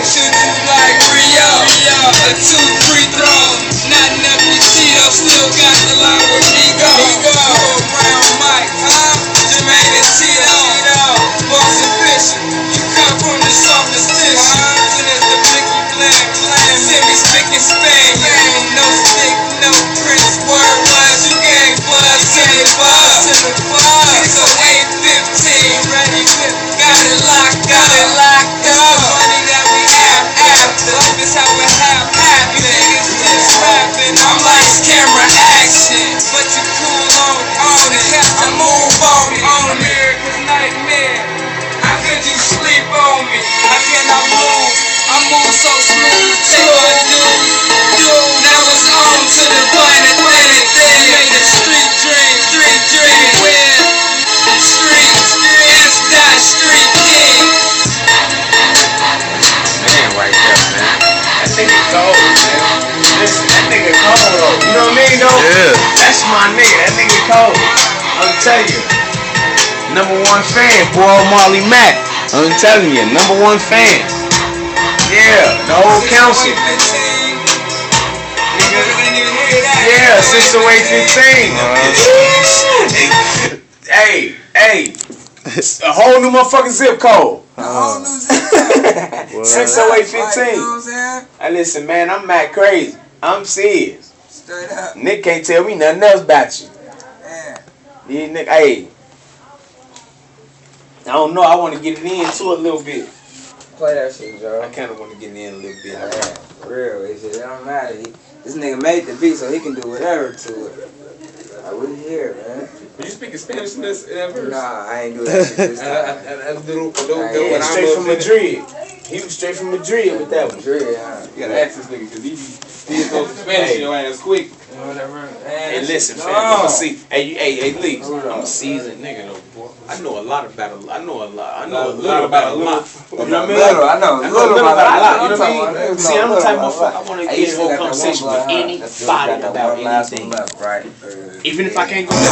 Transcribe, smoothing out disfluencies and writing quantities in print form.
shoot you like Rio. A 2 free throws, not enough you see though. Still got the line with me go. Around Mike, huh? Jermaine and Tito. Boss and Fisher, you come from the softest tissue. Then it's the Blicky Blam. Send me spick and span. No stick, no Prince. Word was you gang buzz. Send it buzz. So 815, ready with, got it locked up. Money that we have after. Life is how it happen. You niggas just rapping. I'm like camera action, but you cool on it. I move on it. America's nightmare. How could you sleep on me? How can I move? I move so smooth. Take my dude. Now it's on to the planet. Made a street dream. Where street is that street king. Man, right there, man. That nigga cold, man. Listen, that nigga cold, though. You know what I mean, though? Yeah. That's my nigga. That nigga cold. I'm telling you. #1 fan, boy, MaalyMac. I'm telling you, #1 fan. Yeah, the whole council. Yeah, 60815. Hey, a whole new motherfucking zip code. A whole new zip code. 60815. Hey, listen, man, I'm Mac crazy. I'm serious. Straight up. Nick can't tell me nothing else about you. Yeah. Yeah, Nick, hey. I don't know. I want to get it into a little bit. Play that shit, Joe. I kind of want to get in a little bit. Yeah, for real. It don't matter. This nigga made the beat, so he can do whatever to it. I wouldn't hear it, man. Were you speaking Spanish in that verse? Nah, I ain't do that shit this time. Yeah, straight from Madrid. He was straight from Madrid with that one. Madrid, huh? You gotta ask this nigga, because he throw some Spanish in your ass quick. Whatever. Hey, listen, fam. I'm see. Hey, Lee. I'm a seasoned nigga, though, boy. I know a lot about a lot. I know a little about a lot. You know what I mean? I know a little about a lot. You know what I mean? See, I'm the type of motherfucker I want to get in a whole conversation with anybody about anything. Even if I can't go to the